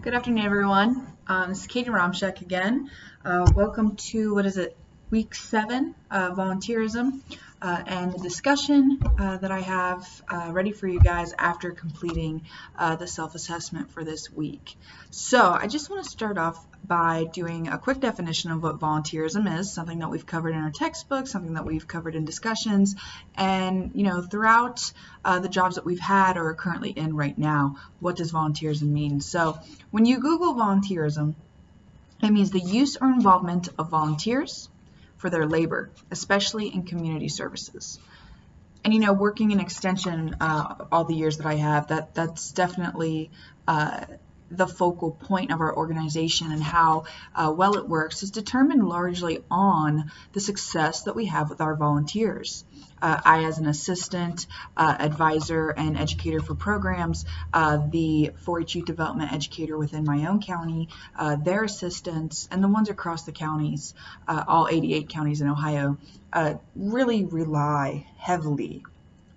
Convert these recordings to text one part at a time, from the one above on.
Good afternoon, everyone. This is Katie Romshek again. Welcome to, week 7 of volunteerism and the discussion that I have ready for you guys after completing the self-assessment for this week. So I just want to start off by doing a quick definition of what volunteerism is, something that we've covered in our textbook, something that we've covered in discussions, and throughout the jobs that we've had or are currently in right now, what does volunteerism mean? So when you Google volunteerism, it means the use or involvement of volunteers for their labor, especially in community services. And working in extension all the years that I have, that's definitely the focal point of our organization, and how well it works is determined largely on the success that we have with our volunteers. I, as an assistant, advisor, and educator for programs, the 4-H youth development educator within my own county, their assistants, and the ones across the counties, all 88 counties in Ohio, really rely heavily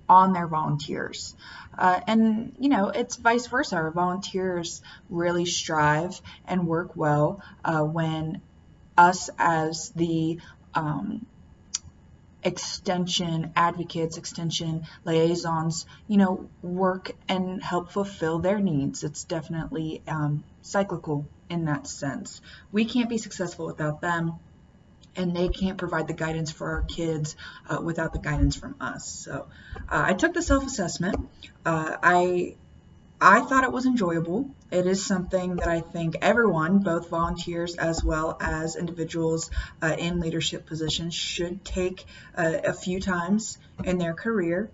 on their volunteers. And it's vice versa. Our volunteers really strive and work well when us as the extension advocates, extension liaisons, work and help fulfill their needs. It's definitely cyclical in that sense. We can't be successful without them, and they can't provide the guidance for our kids without the guidance from us. So I took the self-assessment. I thought it was enjoyable. It is something that I think everyone, both volunteers as well as individuals in leadership positions, should take a few times in their career.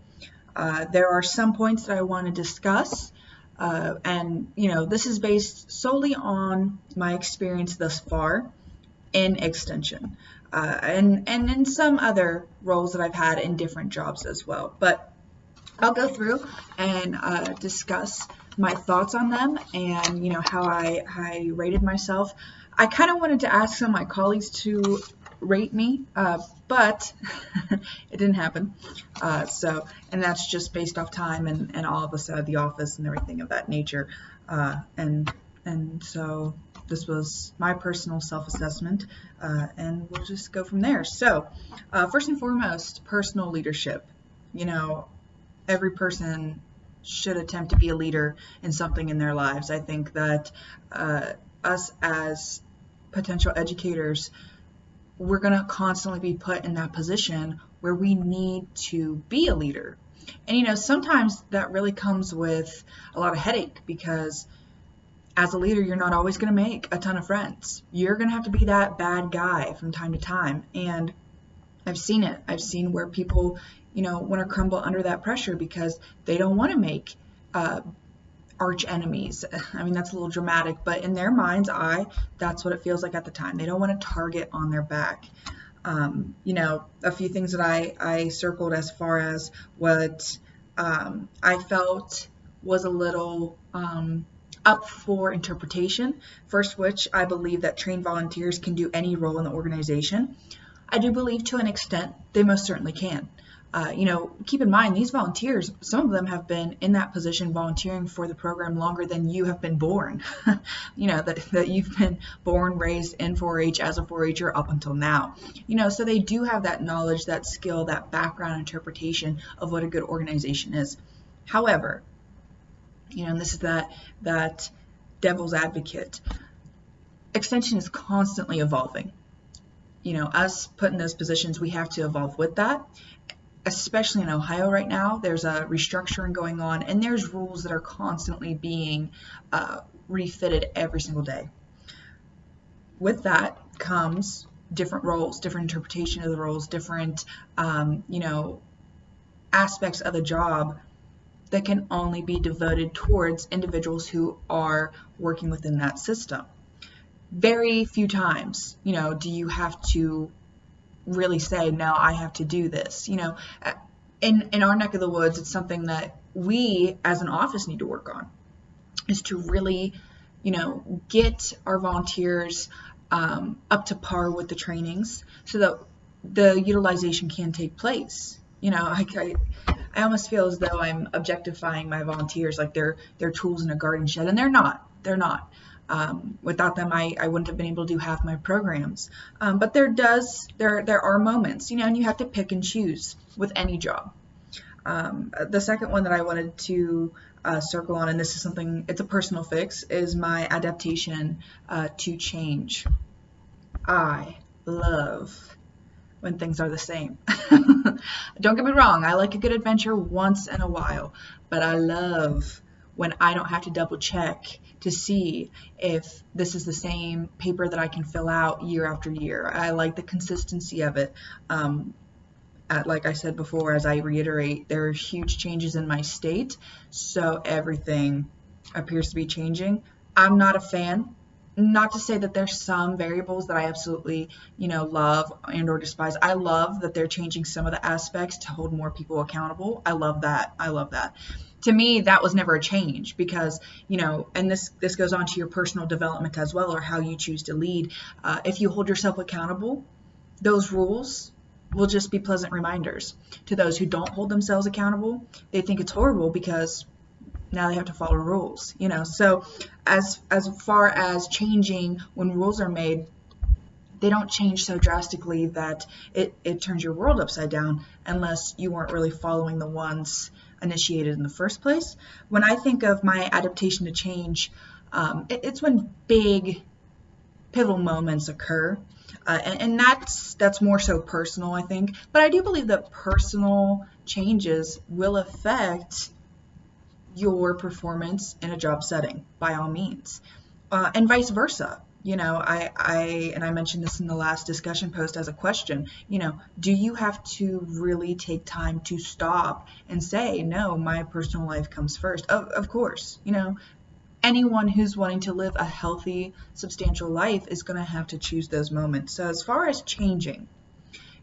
There are some points that I want to discuss. And this is based solely on my experience thus far in extension, and in some other roles that I've had in different jobs as well. But I'll go through and discuss my thoughts on them, and how I rated myself. I kind of wanted to ask some of my colleagues to rate me, but it didn't happen. And that's just based off time and all of us at the office and everything of that nature. And so this was my personal self-assessment, and we'll just go from there. So first and foremost, personal leadership. Every person should attempt to be a leader in something in their lives. I think that us as potential educators, we're going to constantly be put in that position where we need to be a leader. And sometimes that really comes with a lot of headache, because as a leader, you're not always going to make a ton of friends. You're going to have to be that bad guy from time to time. And I've seen it. I've seen where people, want to crumble under that pressure because they don't want to make arch enemies. I mean, that's a little dramatic, but in their mind's eye, that's what it feels like at the time. They don't want to target on their back. A few things that I circled as far as what I felt was a little up for interpretation. First, which I believe that trained volunteers can do any role in the organization. I do believe to an extent they most certainly can. Keep in mind, these volunteers, some of them have been in that position volunteering for the program longer than you have been born. that you've been born, raised in 4-H as a 4-H'er up until now. So they do have that knowledge, that skill, that background interpretation of what a good organization is. However, and this is that devil's advocate. Extension is constantly evolving. Us put in those positions, we have to evolve with that. Especially in Ohio right now, there's a restructuring going on, and there's rules that are constantly being refitted every single day. With that comes different roles, different interpretation of the roles, different, aspects of the job that can only be devoted towards individuals who are working within that system. Very few times, do you have to really say, no, I have to do this. In our neck of the woods, it's something that we as an office need to work on, is to really, get our volunteers up to par with the trainings so that the utilization can take place. I almost feel as though I'm objectifying my volunteers like they're tools in a garden shed, and they're not. Without them, I wouldn't have been able to do half my programs. But there are moments, and you have to pick and choose with any job. The second one that I wanted to circle on, and this is something, it's a personal fix, is my adaptation to change. I love when things are the same. Don't get me wrong, I like a good adventure once in a while, but I love when I don't have to double check to see if this is the same paper that I can fill out year after year. I like the consistency of it. Like I said before, as I reiterate, there are huge changes in my state, so everything appears to be changing. I'm not a fan. Not to say that there's some variables that I absolutely, love and or despise. I love that they're changing some of the aspects to hold more people accountable. I love that. To me, that was never a change because, and this goes on to your personal development as well, or how you choose to lead. If you hold yourself accountable, those rules will just be pleasant reminders. To those who don't hold themselves accountable, they think it's horrible because now they have to follow rules, So as far as changing when rules are made, they don't change so drastically that it turns your world upside down unless you weren't really following the ones initiated in the first place. When I think of my adaptation to change, it's when big pivotal moments occur. And that's more so personal, I think. But I do believe that personal changes will affect your performance in a job setting, by all means, and vice versa. I mentioned this in the last discussion post as a question. Do you have to really take time to stop and say, no, my personal life comes first? Of course, anyone who's wanting to live a healthy, substantial life is going to have to choose those moments. So as far as changing,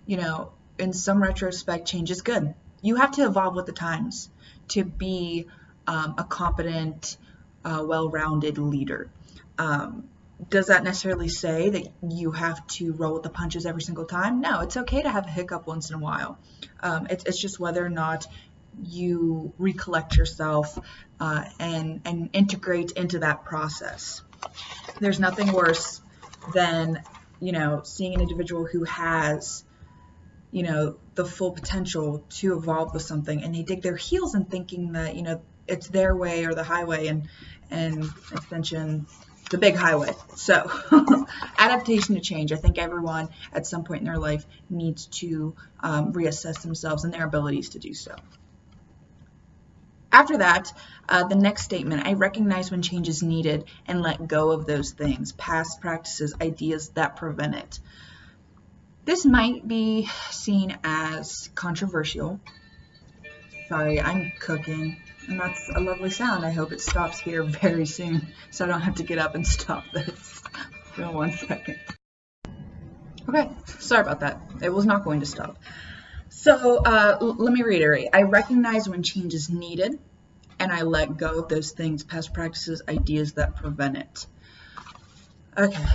in some retrospect, change is good. You have to evolve with the times to be a competent, well-rounded leader. Does that necessarily say that you have to roll with the punches every single time? No, it's okay to have a hiccup once in a while. It's just whether or not you recollect yourself and integrate into that process. There's nothing worse than, seeing an individual who has, the full potential to evolve with something, and they dig their heels in thinking that, it's their way or the highway, and extension, the big highway. So adaptation to change. I think everyone at some point in their life needs to reassess themselves and their abilities to do so. After that, the next statement, I recognize when change is needed and let go of those things, past practices, ideas that prevent it. This might be seen as controversial. Sorry, I'm cooking, and that's a lovely sound. I hope it stops here very soon, so I don't have to get up and stop this. Give me 1 second. Okay, sorry about that. It was not going to stop. So let me reiterate. I recognize when change is needed, and I let go of those things, past practices, ideas that prevent it. Okay,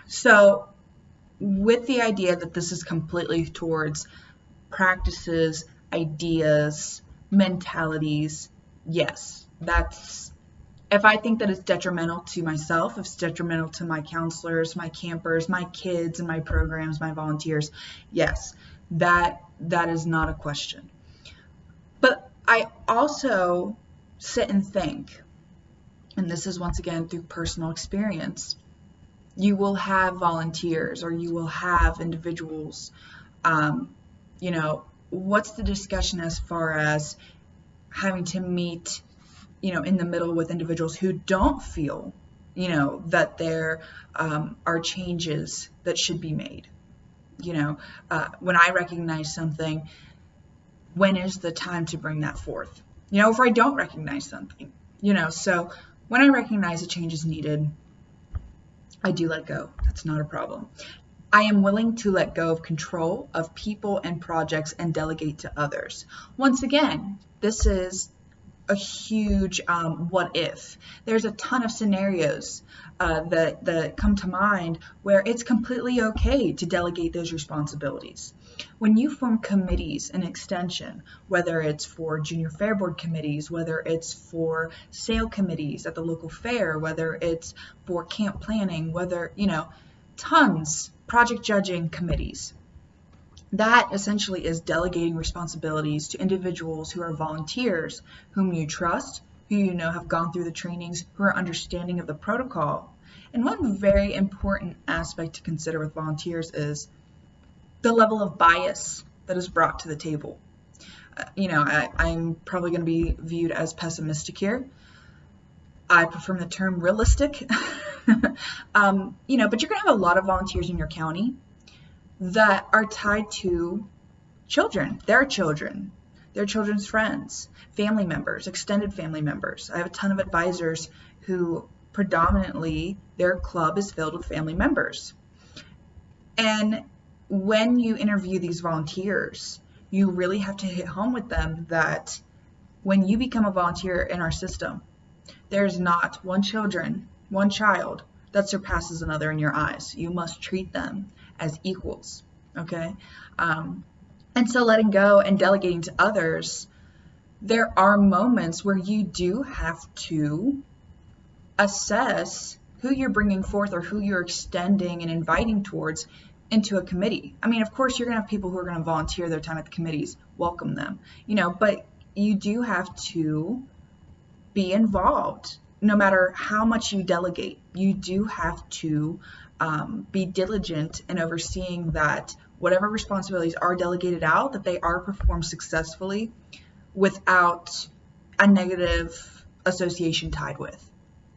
so with the idea that this is completely towards practices, ideas, mentalities, yes, that's, if I think that it's detrimental to myself, if it's detrimental to my counselors, my campers, my kids and my programs, my volunteers, yes, that is not a question. But I also sit and think, and this is once again through personal experience, you will have volunteers or you will have individuals, what's the discussion as far as having to meet, in the middle with individuals who don't feel, that there are changes that should be made. When I recognize something, when is the time to bring that forth? If I don't recognize something, so when I recognize a change is needed, I do let go. That's not a problem. I am willing to let go of control of people and projects and delegate to others. Once again, this is a huge what if. There's a ton of scenarios that come to mind where it's completely okay to delegate those responsibilities. When you form committees in Extension, whether it's for junior fair board committees, whether it's for sale committees at the local fair, whether it's for camp planning, whether, tons, project judging committees, that essentially is delegating responsibilities to individuals who are volunteers, whom you trust, who you know have gone through the trainings, who are understanding of the protocol. And one very important aspect to consider with volunteers is the level of bias that is brought to the table. I'm probably going to be viewed as pessimistic here. I prefer the term realistic. But you're going to have a lot of volunteers in your county that are tied to children, their children's friends, family members, extended family members. I have a ton of advisors who predominantly their club is filled with family members. And when you interview these volunteers, you really have to hit home with them that when you become a volunteer in our system, there's not one child that surpasses another in your eyes. You must treat them as equals, okay? And so letting go and delegating to others, there are moments where you do have to assess who you're bringing forth or who you're extending and inviting towards into a committee. I mean, of course, you're going to have people who are going to volunteer their time at the committees, welcome them, but you do have to be involved. No matter how much you delegate, you do have to be diligent in overseeing that whatever responsibilities are delegated out, that they are performed successfully without a negative association tied with,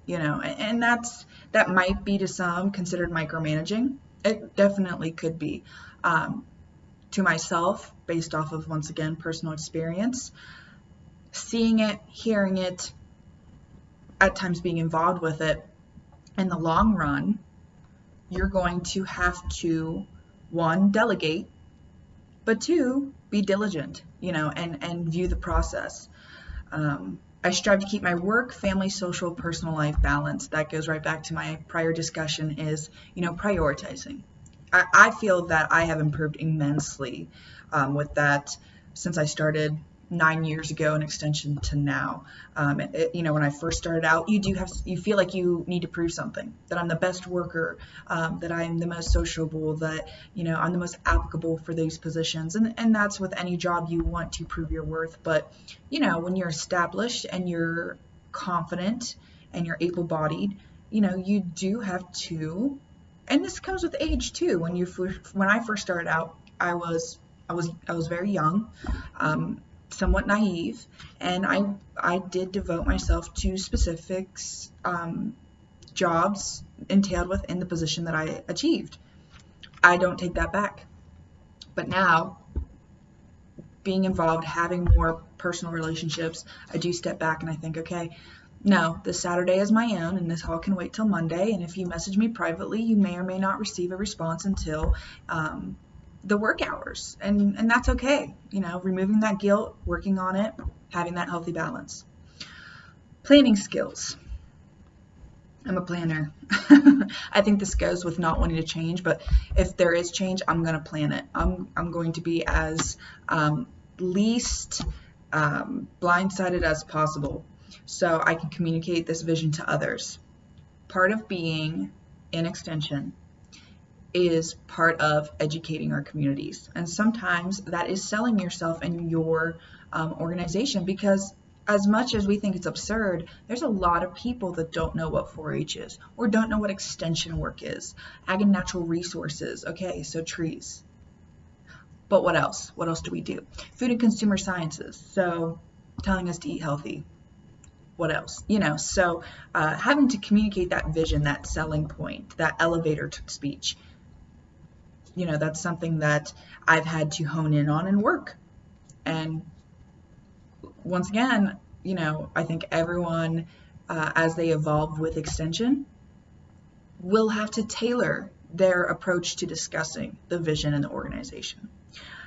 and that might be to some considered micromanaging. It definitely could be. To myself, based off of, once again, personal experience, seeing it, hearing it, at times being involved with it, in the long run, you're going to have to, one, delegate, but two, be diligent, and view the process. I strive to keep my work, family, social, personal life balanced. That goes right back to my prior discussion is, prioritizing. I feel that I have improved immensely with that since I started 9 years ago in Extension to now. When I first started out, you feel like you need to prove something, that I'm the best worker, that I'm the most sociable, that, I'm the most applicable for these positions. And that's with any job, you want to prove your worth. But, when you're established and you're confident and you're able-bodied, you do have to, and this comes with age too. When I first started out, I was very young, somewhat naive, and I did devote myself to specific jobs entailed within the position that I achieved. I don't take that back. But now, being involved, having more personal relationships, I do step back and I think, okay, no, this Saturday is my own and this all can wait till Monday, and if you message me privately, you may or may not receive a response until the work hours, and that's okay. Removing that guilt, working on it, having that healthy balance. Planning skills. I'm a planner. I think this goes with not wanting to change, but if there is change, I'm going to plan it. I'm going to be as least blindsided as possible so I can communicate this vision to others. Part of being in Extension is part of educating our communities. And sometimes that is selling yourself and your organization, because as much as we think it's absurd, there's a lot of people that don't know what 4-H is or don't know what extension work is. Ag and natural resources. Okay, so trees. But what else? What else do we do? Food and consumer sciences. So telling us to eat healthy. What else? So having to communicate that vision, that selling point, that elevator speech, that's something that I've had to hone in on and work. And once again, I think everyone, as they evolve with Extension, will have to tailor their approach to discussing the vision and the organization.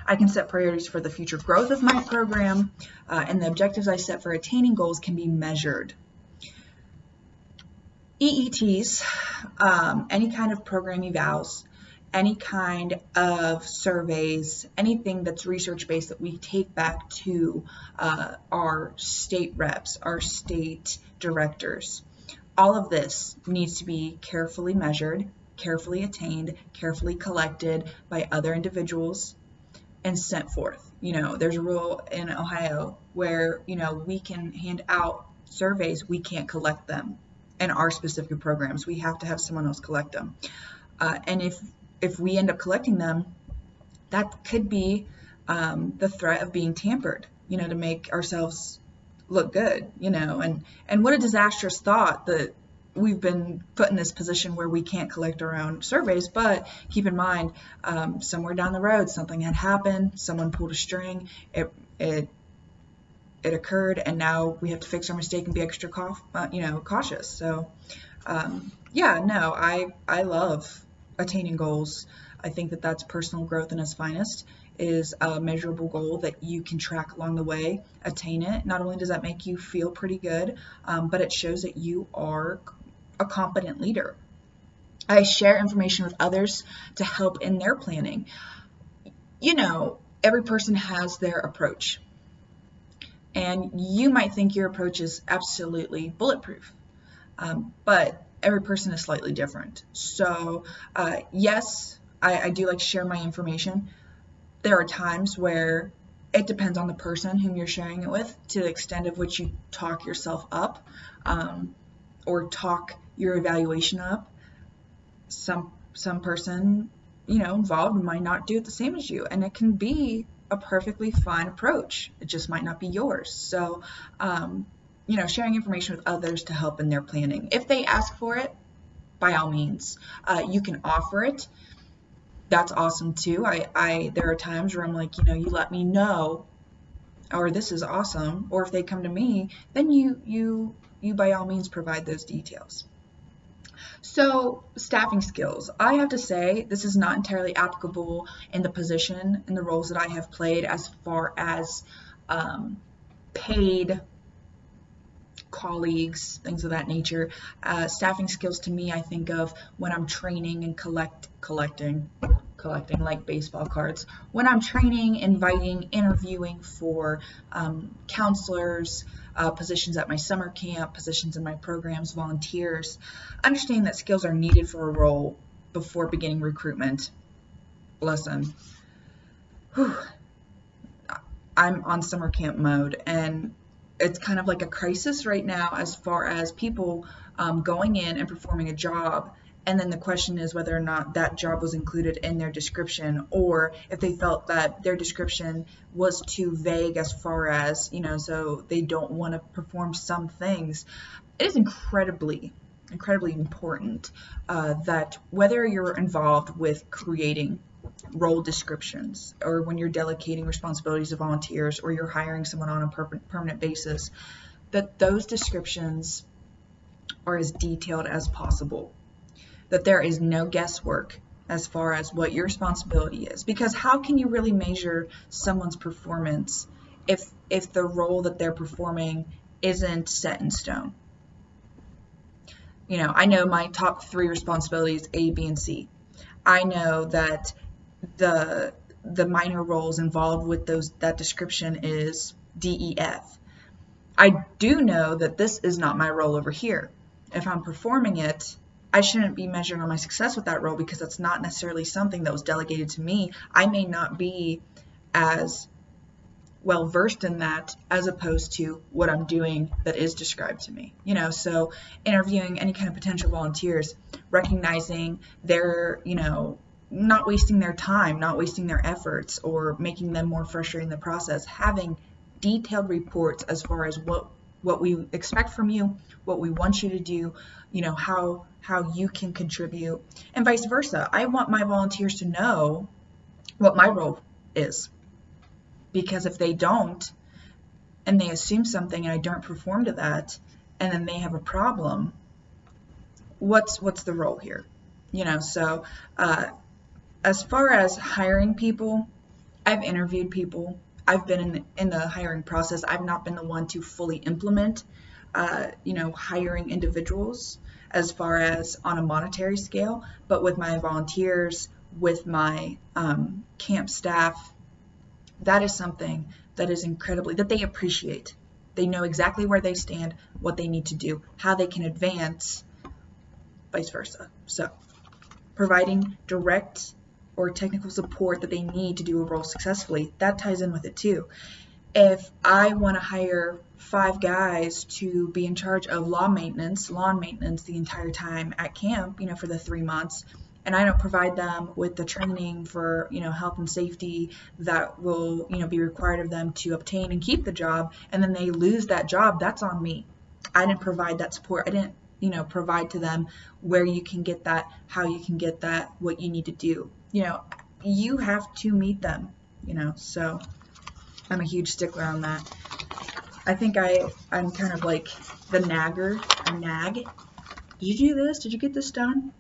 I can set priorities for the future growth of my program, and the objectives I set for attaining goals can be measured. EETs, any kind of program evals, any kind of surveys, anything that's research-based that we take back to our state reps, our state directors. All of this needs to be carefully measured, carefully attained, carefully collected by other individuals and sent forth. There's a rule in Ohio where, we can hand out surveys, we can't collect them in our specific programs. We have to have someone else collect them. And if we end up collecting them, that could be the threat of being tampered, to make ourselves look good, and what a disastrous thought that we've been put in this position where we can't collect our own surveys. But keep in mind, somewhere down the road, something had happened, someone pulled a string, it occurred, and now we have to fix our mistake and be extra cautious. So I love attaining goals. I think that that's personal growth in its finest, is a measurable goal that you can track along the way, attain it. Not only does that make you feel pretty good, but it shows that you are a competent leader. I share information with others to help in their planning. Every person has their approach, and you might think your approach is absolutely bulletproof, but every person is slightly different. So yes, I do like to share my information. There are times where it depends on the person whom you're sharing it with, to the extent of which you talk yourself up, or talk your evaluation up. Some person involved might not do it the same as you, and it can be a perfectly fine approach. It just might not be yours. So sharing information with others to help in their planning. If they ask for it, by all means, you can offer it. That's awesome too. There are times where I'm like, you let me know, or this is awesome. Or if they come to me, then you by all means provide those details. So staffing skills, I have to say this is not entirely applicable in the position and the roles that I have played as far as paid colleagues, things of that nature. Staffing skills to me, I think of when I'm training and collecting like baseball cards. When I'm training, inviting, interviewing for counselors, positions at my summer camp, positions in my programs, volunteers, understanding that skills are needed for a role before beginning recruitment. Listen, I'm on summer camp mode, and it's kind of like a crisis right now as far as people going in and performing a job. And then the question is whether or not that job was included in their description, or if they felt that their description was too vague as far as, so they don't want to perform some things. It is incredibly important that whether you're involved with creating role descriptions, or when you're delegating responsibilities to volunteers, or you're hiring someone on a permanent basis, that those descriptions are as detailed as possible, that there is no guesswork as far as what your responsibility is. Because how can you really measure someone's performance if the role that they're performing isn't set in stone? I know my top 3 responsibilities, A, B, and C. I know that the minor roles involved with that description is D, E, F. I do know that this is not my role over here. If I'm performing it, I shouldn't be measuring on my success with that role, because that's not necessarily something that was delegated to me. I may not be as well versed in that as opposed to what I'm doing that is described to me. So interviewing any kind of potential volunteers, recognizing their, not wasting their time, not wasting their efforts, or making them more frustrated in the process, having detailed reports as far as what we expect from you, what we want you to do, how you can contribute, and vice versa. I want my volunteers to know what my role is, because if they don't, and they assume something and I don't perform to that, and then they have a problem, what's the role here? So as far as hiring people, I've interviewed people. I've been in the hiring process. I've not been the one to fully implement, hiring individuals as far as on a monetary scale, but with my volunteers, with my camp staff, that is something that is incredibly, that they appreciate. They know exactly where they stand, what they need to do, how they can advance, vice versa. So providing direct or technical support that they need to do a role successfully, that ties in with it too. If I want to hire 5 guys to be in charge of lawn maintenance the entire time at camp, for the 3 months, and I don't provide them with the training for, health and safety that will, be required of them to obtain and keep the job, and then they lose that job, that's on me. I didn't provide that support. I didn't, provide to them where you can get that, how you can get that, what you need to do. You have to meet them, so I'm a huge stickler on that. I think I'm kind of like the nagger. I nag. Did you do this? Did you get this done?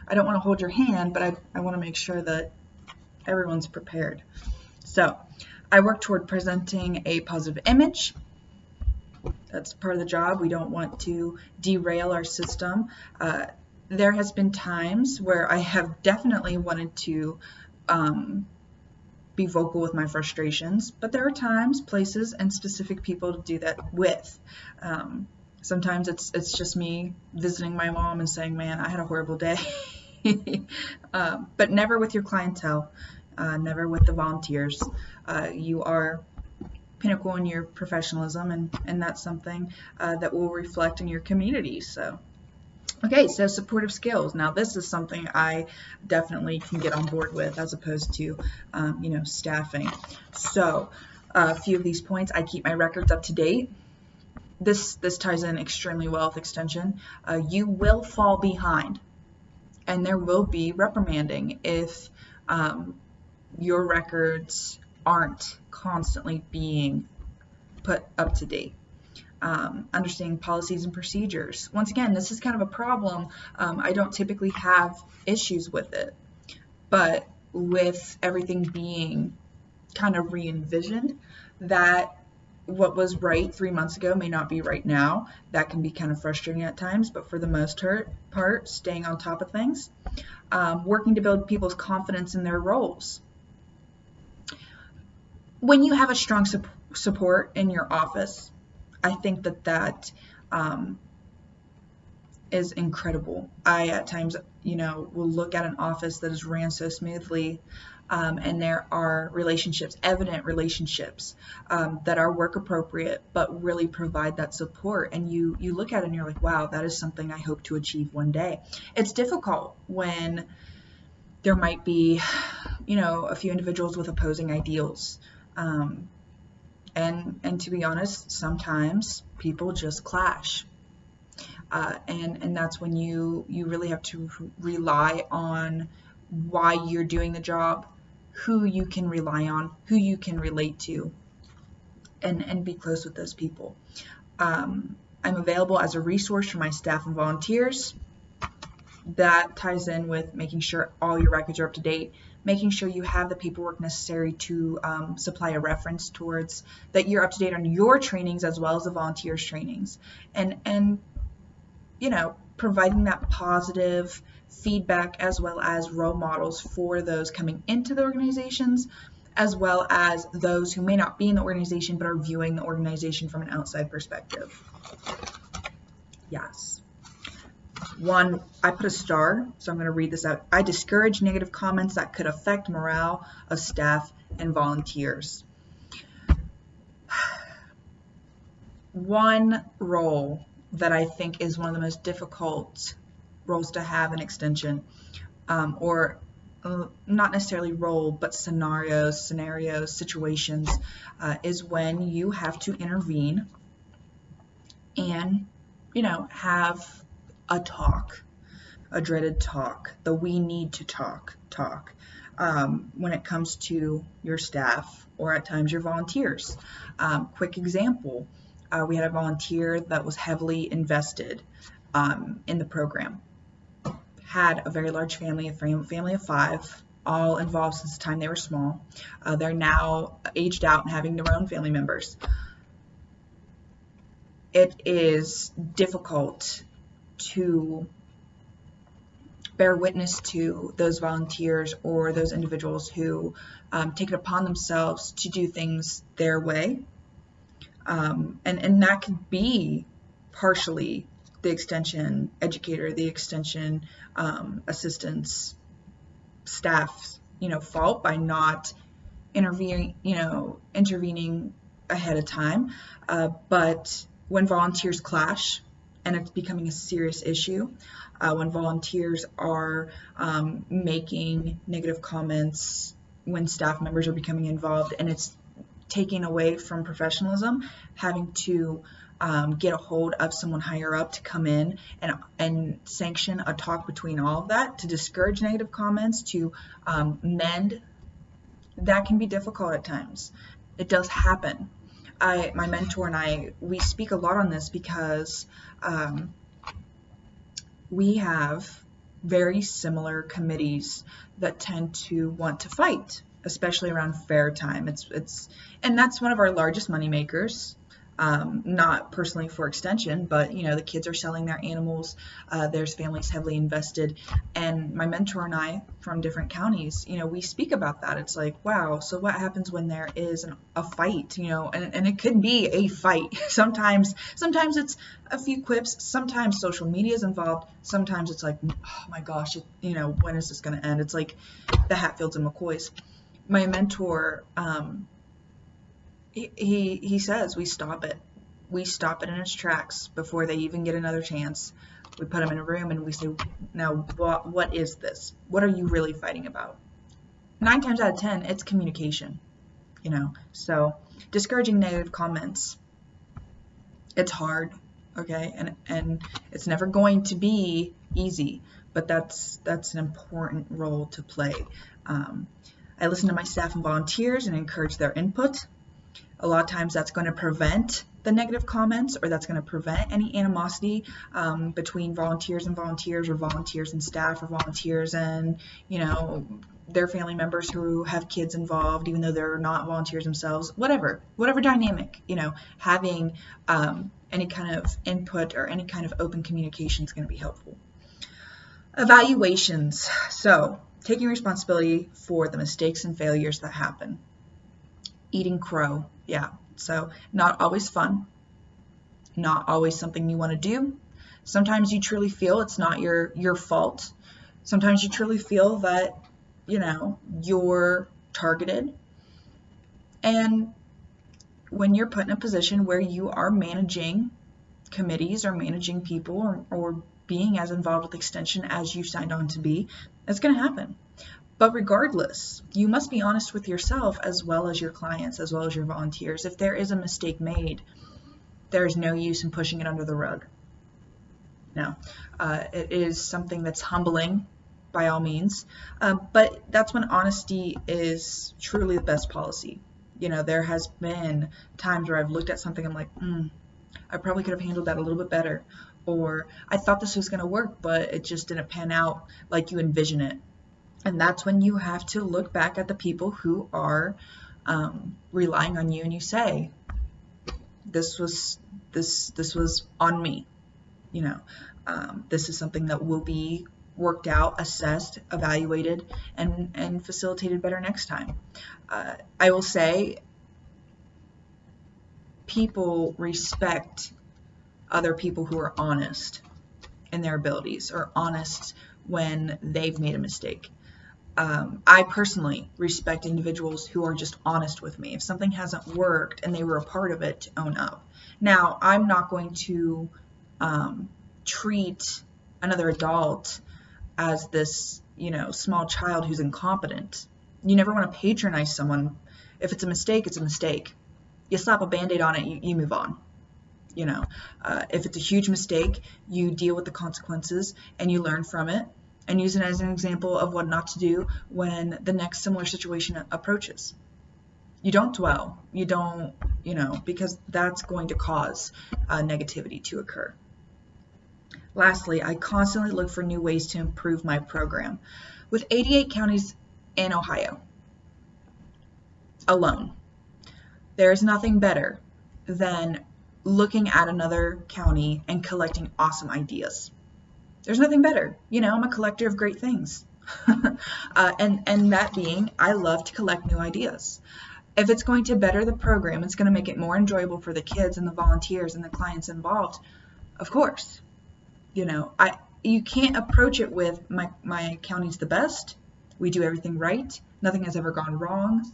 I don't want to hold your hand, but I want to make sure that everyone's prepared. So I work toward presenting a positive image. That's part of the job. We don't want to derail our system. There has been times where I have definitely wanted to be vocal with my frustrations, but there are times, places, and specific people to do that with. Sometimes it's just me visiting my mom and saying, man, I had a horrible day. But never with your clientele, never with the volunteers. You are pinnacle in your professionalism, and that's something that will reflect in your community. So okay, so supportive skills. Now this is something I definitely can get on board with as opposed to, staffing. So a few of these points, I keep my records up to date. This ties in extremely well with extension. You will fall behind, and there will be reprimanding if your records aren't constantly being put up to date. Understanding policies and procedures. Once again, this is kind of a problem. I don't typically have issues with it, but with everything being kind of re-envisioned, that what was right 3 months ago may not be right now. That can be kind of frustrating at times, but for the most part, staying on top of things. Working to build people's confidence in their roles. When you have a strong support in your office, I think that is incredible. I at times, will look at an office that is ran so smoothly, and there are evident relationships that are work appropriate, but really provide that support. And you look at it and you're like, wow, that is something I hope to achieve one day. It's difficult when there might be, a few individuals with opposing ideals. And to be honest, sometimes people just clash. And that's when you really have to rely on why you're doing the job, who you can rely on, who you can relate to, and be close with those people. I'm available as a resource for my staff and volunteers. That ties in with making sure all your records are up to date, making sure you have the paperwork necessary to supply a reference towards that you're up to date on your trainings as well as the volunteers' trainings, and providing that positive feedback as well as role models for those coming into the organizations, as well as those who may not be in the organization but are viewing the organization from an outside perspective. Yes. One, I put a star, so I'm going to read this out. I discourage negative comments that could affect morale of staff and volunteers. One role that I think is one of the most difficult roles to have in extension, or not necessarily role, but scenarios, situations, is when you have to intervene and, have a talk, a dreaded talk, the we need to talk, when it comes to your staff or at times your volunteers. Quick example, we had a volunteer that was heavily invested in the program, had a very large family, a family of 5, all involved since the time they were small. They're now aged out and having their own family members. It is difficult to bear witness to those volunteers or those individuals who take it upon themselves to do things their way. And that could be partially the extension educator, the extension assistants, staff's, fault by not intervening ahead of time. But when volunteers clash and it's becoming a serious issue, when volunteers are making negative comments, when staff members are becoming involved, and it's taking away from professionalism, having to get a hold of someone higher up to come in and sanction a talk between all of that to discourage negative comments, to mend, that can be difficult at times. It does happen. My mentor and I, we speak a lot on this because we have very similar committees that tend to want to fight, especially around fair time. And that's one of our largest money makers. Not personally for extension, but the kids are selling their animals. There's families heavily invested, and my mentor and I from different counties, we speak about that. It's like, wow, so what happens when there is a fight, and it could be a fight. Sometimes it's a few quips. Sometimes social media is involved. Sometimes it's like, oh my gosh, when is this going to end? It's like the Hatfields and McCoys. My mentor, he says we stop it in its tracks before they even get another chance. We put them in a room and we say, now what is this? What are you really fighting about? 9 times out of 10, it's communication, so discouraging negative comments, it's hard, okay, and it's never going to be easy, but that's an important role to play. I listen to my staff and volunteers and encourage their input. A lot of times that's going to prevent the negative comments, or that's going to prevent any animosity between volunteers and volunteers, or volunteers and staff, or volunteers and, their family members who have kids involved, even though they're not volunteers themselves, whatever dynamic, having any kind of input or any kind of open communication is going to be helpful. Evaluations. So taking responsibility for the mistakes and failures that happen. Eating crow. Yeah, so not always fun, not always something you want to do. Sometimes you truly feel it's not your fault. Sometimes you truly feel that, you're targeted. And when you're put in a position where you are managing committees or managing people or being as involved with extension as you signed on to be, it's going to happen. But regardless, you must be honest with yourself as well as your clients, as well as your volunteers. If there is a mistake made, there is no use in pushing it under the rug. No, it is something that's humbling by all means, but that's when honesty is truly the best policy. There has been times where I've looked at something and I'm like, I probably could have handled that a little bit better, or I thought this was going to work, but it just didn't pan out like you envision it. And that's when you have to look back at the people who are relying on you, and you say, this was on me. This is something that will be worked out, assessed, evaluated, and facilitated better next time. I will say, people respect other people who are honest in their abilities, or honest when they've made a mistake. I personally respect individuals who are just honest with me. If something hasn't worked and they were a part of it, to own up. Now, I'm not going to treat another adult as this, small child who's incompetent. You never want to patronize someone. If it's a mistake, it's a mistake. You slap a Band-Aid on it, you move on. If it's a huge mistake, you deal with the consequences and you learn from it, and use it as an example of what not to do when the next similar situation approaches. You don't dwell. You don't, because that's going to cause negativity to occur. Lastly, I constantly look for new ways to improve my program. With 88 counties in Ohio alone, there is nothing better than looking at another county and collecting awesome ideas. There's nothing better. I'm a collector of great things. And that being, I love to collect new ideas. If it's going to better the program, it's going to make it more enjoyable for the kids and the volunteers and the clients involved, of course. You can't approach it with my county's the best. We do everything right. Nothing has ever gone wrong.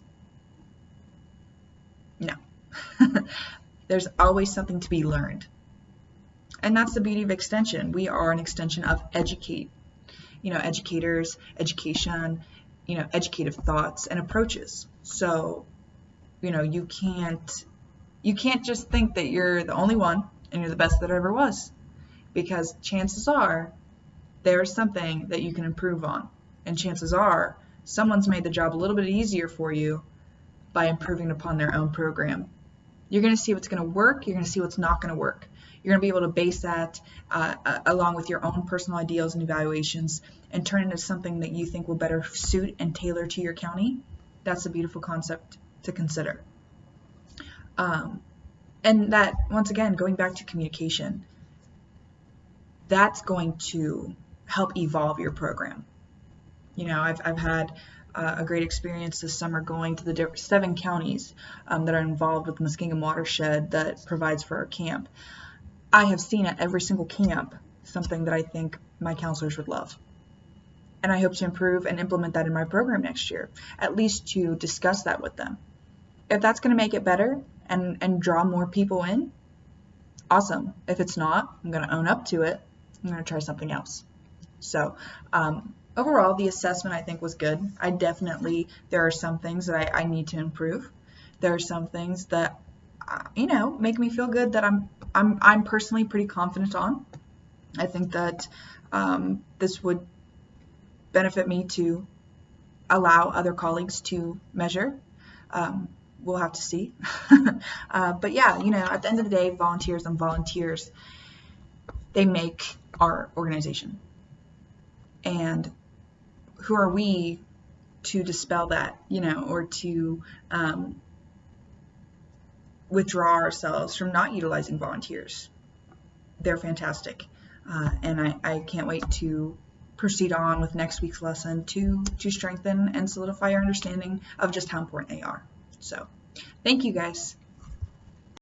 No. There's always something to be learned. And that's the beauty of Extension. We are an extension of educators, education, educative thoughts and approaches. So, you can't just think that you're the only one and you're the best that ever was, because chances are there's something that you can improve on. And chances are someone's made the job a little bit easier for you by improving upon their own program. You're going to see what's going to work. You're going to see what's not going to work. You're going to be able to base that along with your own personal ideals and evaluations and turn it into something that you think will better suit and tailor to your county. That's a beautiful concept to consider. And that, once again, going back to communication, that's going to help evolve your program. I've had a great experience this summer going to the 7 counties that are involved with the Muskingum watershed that provides for our camp. I have seen at every single camp something that I think my counselors would love. And I hope to improve and implement that in my program next year, at least to discuss that with them. If that's going to make it better and draw more people in, awesome. If it's not, I'm going to own up to it. I'm going to try something else. So overall, the assessment I think was good. There are some things that I need to improve. There are some things that, make me feel good that I'm personally pretty confident on. I think that this would benefit me to allow other colleagues to measure. We'll have to see. But yeah, at the end of the day, volunteers and volunteers, they make our organization. And who are we to dispel that, or to withdraw ourselves from not utilizing volunteers? They're fantastic. And I can't wait to proceed on with next week's lesson to strengthen and solidify our understanding of just how important they are. So thank you guys.